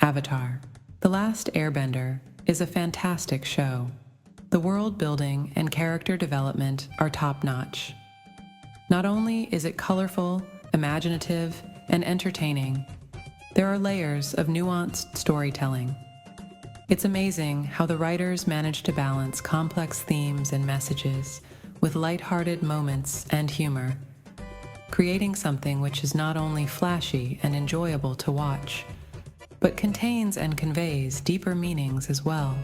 Avatar: The Last Airbender is a fantastic show. The world building and character development are top-notch. Not only is it colorful, imaginative, and entertaining, there are layers of nuanced storytelling. It's amazing how the writers manage to balance complex themes and messages with lighthearted moments and humor, creating something which is not only flashy and enjoyable to watch, but contains and conveys deeper meanings as well.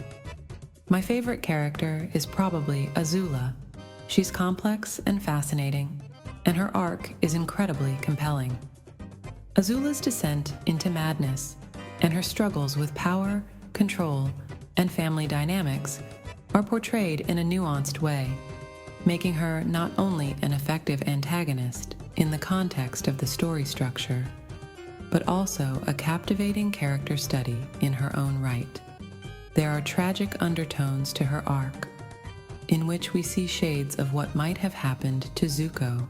My favorite character is probably Azula. She's complex and fascinating, and her arc is incredibly compelling. Azula's descent into madness and her struggles with power, control, and family dynamics are portrayed in a nuanced way, making her not only an effective antagonist in the context of the story structure, but also a captivating character study in her own right. There are tragic undertones to her arc, in which we see shades of what might have happened to Zuko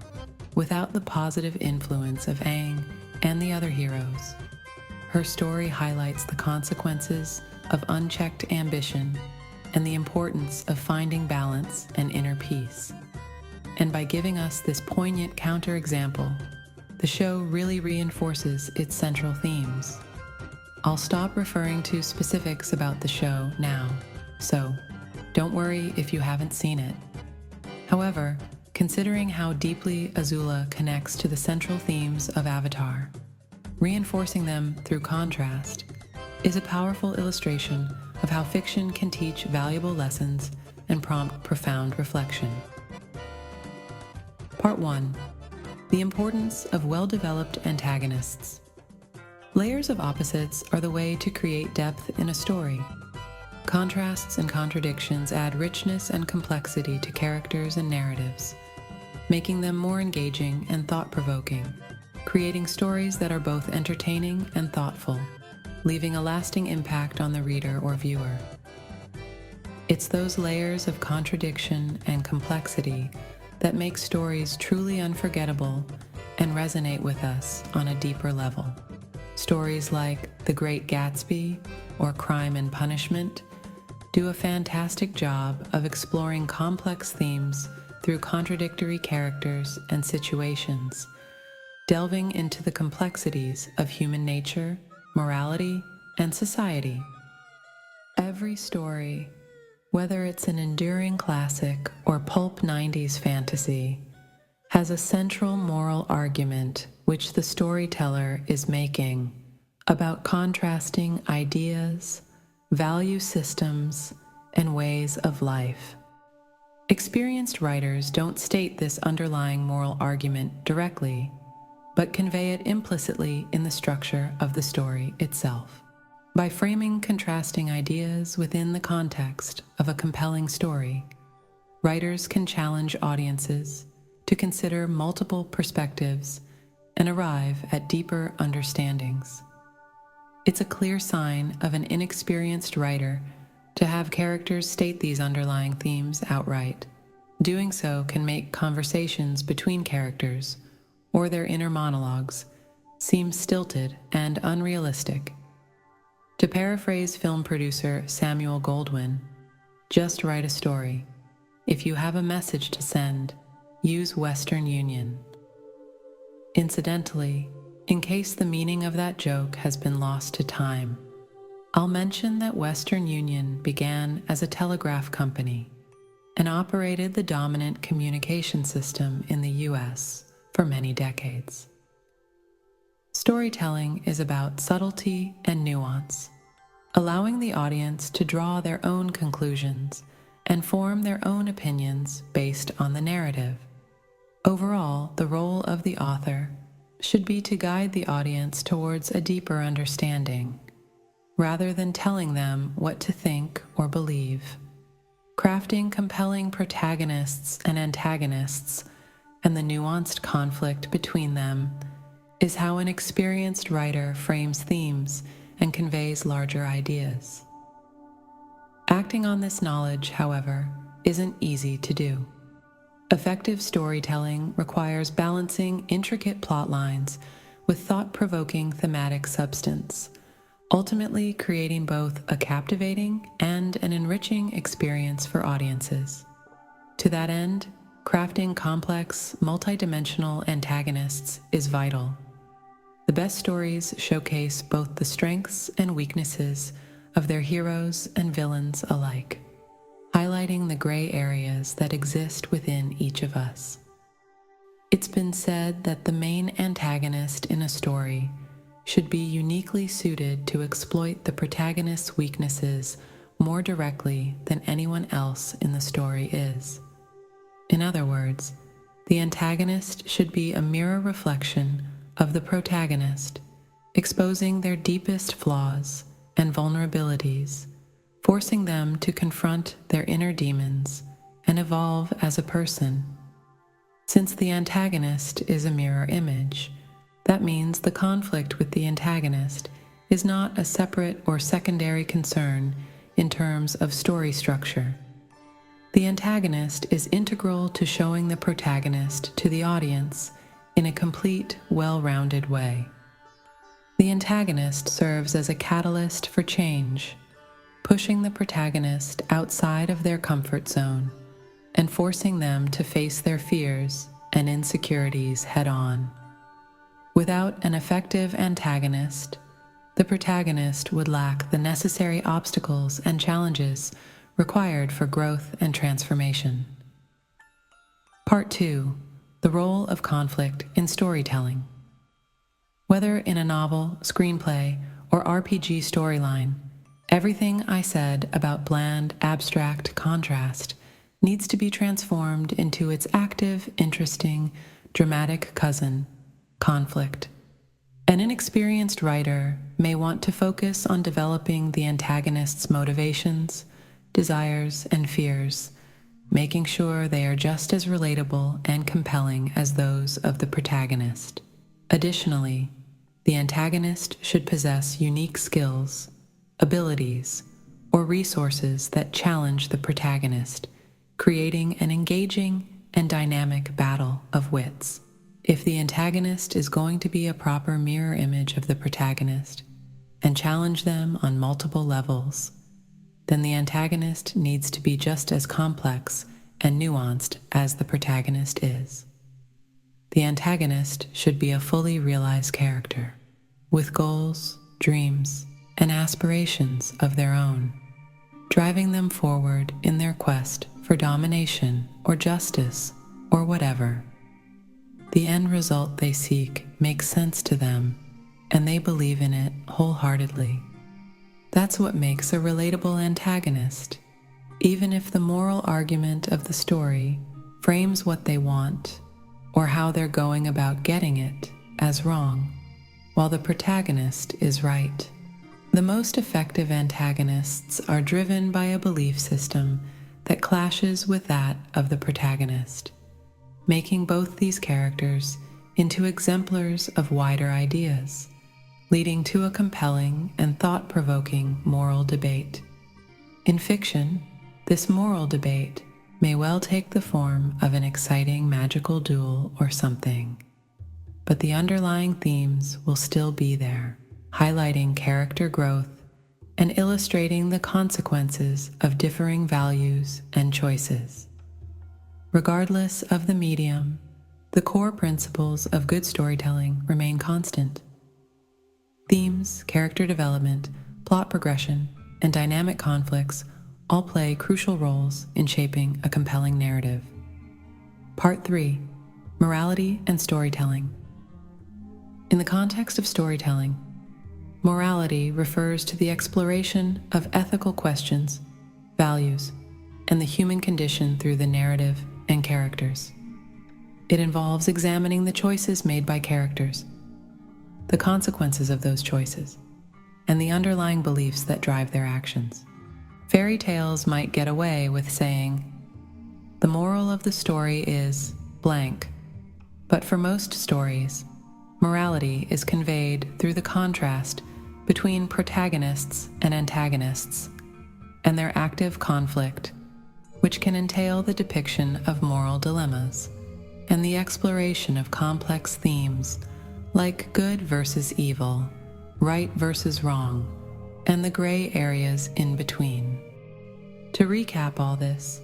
without the positive influence of Aang and the other heroes. Her story highlights the consequences of unchecked ambition and the importance of finding balance and inner peace. And by giving us this poignant counterexample, the show really reinforces its central themes. I'll stop referring to specifics about the show now, so don't worry if you haven't seen it. However, considering how deeply Azula connects to the central themes of Avatar, reinforcing them through contrast is a powerful illustration of how fiction can teach valuable lessons and prompt profound reflection. Part 1. The importance of well-developed antagonists. Layers of opposites are the way to create depth in a story. Contrasts and contradictions add richness and complexity to characters and narratives, making them more engaging and thought-provoking, creating stories that are both entertaining and thoughtful, leaving a lasting impact on the reader or viewer. It's those layers of contradiction and complexity that make stories truly unforgettable and resonate with us on a deeper level. Stories like The Great Gatsby or Crime and Punishment do a fantastic job of exploring complex themes through contradictory characters and situations, delving into the complexities of human nature, morality, and society. Every story, whether it's an enduring classic or pulp 90s fantasy, has a central moral argument which the storyteller is making about contrasting ideas, value systems, and ways of life. Experienced writers don't state this underlying moral argument directly, but convey it implicitly in the structure of the story itself. By framing contrasting ideas within the context of a compelling story, writers can challenge audiences to consider multiple perspectives and arrive at deeper understandings. It's a clear sign of an inexperienced writer to have characters state these underlying themes outright. Doing so can make conversations between characters or their inner monologues seem stilted and unrealistic. To paraphrase film producer Samuel Goldwyn, just write a story. If you have a message to send, use Western Union. Incidentally, in case the meaning of that joke has been lost to time, I'll mention that Western Union began as a telegraph company and operated the dominant communication system in the U.S. for many decades. Storytelling is about subtlety and nuance, allowing the audience to draw their own conclusions and form their own opinions based on the narrative. Overall, the role of the author should be to guide the audience towards a deeper understanding, rather than telling them what to think or believe. Crafting compelling protagonists and antagonists and the nuanced conflict between them is how an experienced writer frames themes and conveys larger ideas. Acting on this knowledge, however, isn't easy to do. Effective storytelling requires balancing intricate plot lines with thought-provoking thematic substance, ultimately creating both a captivating and an enriching experience for audiences. To that end, crafting complex, multidimensional antagonists is vital. The best stories showcase both the strengths and weaknesses of their heroes and villains alike, highlighting the gray areas that exist within each of us. It's been said that the main antagonist in a story should be uniquely suited to exploit the protagonist's weaknesses more directly than anyone else in the story is. In other words, the antagonist should be a mirror reflection of the protagonist, exposing their deepest flaws and vulnerabilities, forcing them to confront their inner demons and evolve as a person. Since the antagonist is a mirror image, that means the conflict with the antagonist is not a separate or secondary concern in terms of story structure. The antagonist is integral to showing the protagonist to the audience in a complete, well-rounded way. The antagonist serves as a catalyst for change, pushing the protagonist outside of their comfort zone and forcing them to face their fears and insecurities head-on. Without an effective antagonist, the protagonist would lack the necessary obstacles and challenges required for growth and transformation. Part 2. The role of conflict in storytelling. Whether in a novel, screenplay, or RPG storyline, everything I said about bland, abstract contrast needs to be transformed into its active, interesting, dramatic cousin, conflict. An inexperienced writer may want to focus on developing the antagonist's motivations, desires, and fears, making sure they are just as relatable and compelling as those of the protagonist. Additionally, the antagonist should possess unique skills, abilities, or resources that challenge the protagonist, creating an engaging and dynamic battle of wits. If the antagonist is going to be a proper mirror image of the protagonist and challenge them on multiple levels, then the antagonist needs to be just as complex and nuanced as the protagonist is. The antagonist should be a fully realized character, with goals, dreams, and aspirations of their own, driving them forward in their quest for domination or justice or whatever. The end result they seek makes sense to them, and they believe in it wholeheartedly. That's what makes a relatable antagonist, even if the moral argument of the story frames what they want or how they're going about getting it as wrong, while the protagonist is right. The most effective antagonists are driven by a belief system that clashes with that of the protagonist, making both these characters into exemplars of wider ideas, leading to a compelling and thought-provoking moral debate. In fiction, this moral debate may well take the form of an exciting magical duel or something, but the underlying themes will still be there, highlighting character growth and illustrating the consequences of differing values and choices. Regardless of the medium, the core principles of good storytelling remain constant. Themes, character development, plot progression, and dynamic conflicts all play crucial roles in shaping a compelling narrative. Part 3. Morality and storytelling. In the context of storytelling, morality refers to the exploration of ethical questions, values, and the human condition through the narrative and characters. It involves examining the choices made by characters, the consequences of those choices, and the underlying beliefs that drive their actions. Fairy tales might get away with saying, "The moral of the story is blank," but for most stories, morality is conveyed through the contrast between protagonists and antagonists, and their active conflict, which can entail the depiction of moral dilemmas and the exploration of complex themes like good versus evil, right versus wrong, and the gray areas in between. To recap all this,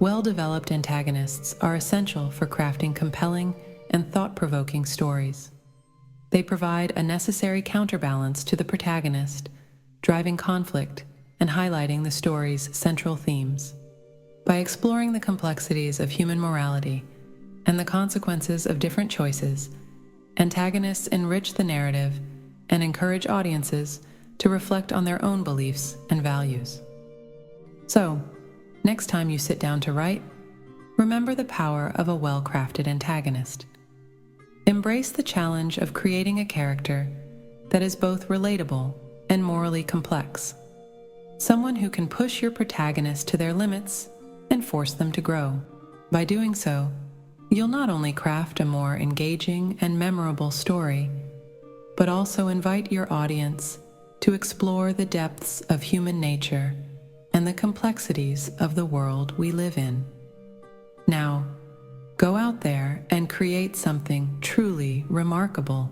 well-developed antagonists are essential for crafting compelling and thought-provoking stories. They provide a necessary counterbalance to the protagonist, driving conflict and highlighting the story's central themes. By exploring the complexities of human morality and the consequences of different choices, antagonists enrich the narrative and encourage audiences to reflect on their own beliefs and values. So, next time you sit down to write, remember the power of a well-crafted antagonist. Embrace the challenge of creating a character that is both relatable and morally complex. Someone who can push your protagonist to their limits and force them to grow. By doing so, you'll not only craft a more engaging and memorable story, but also invite your audience to explore the depths of human nature and the complexities of the world we live in. Now, go out there and create something truly remarkable.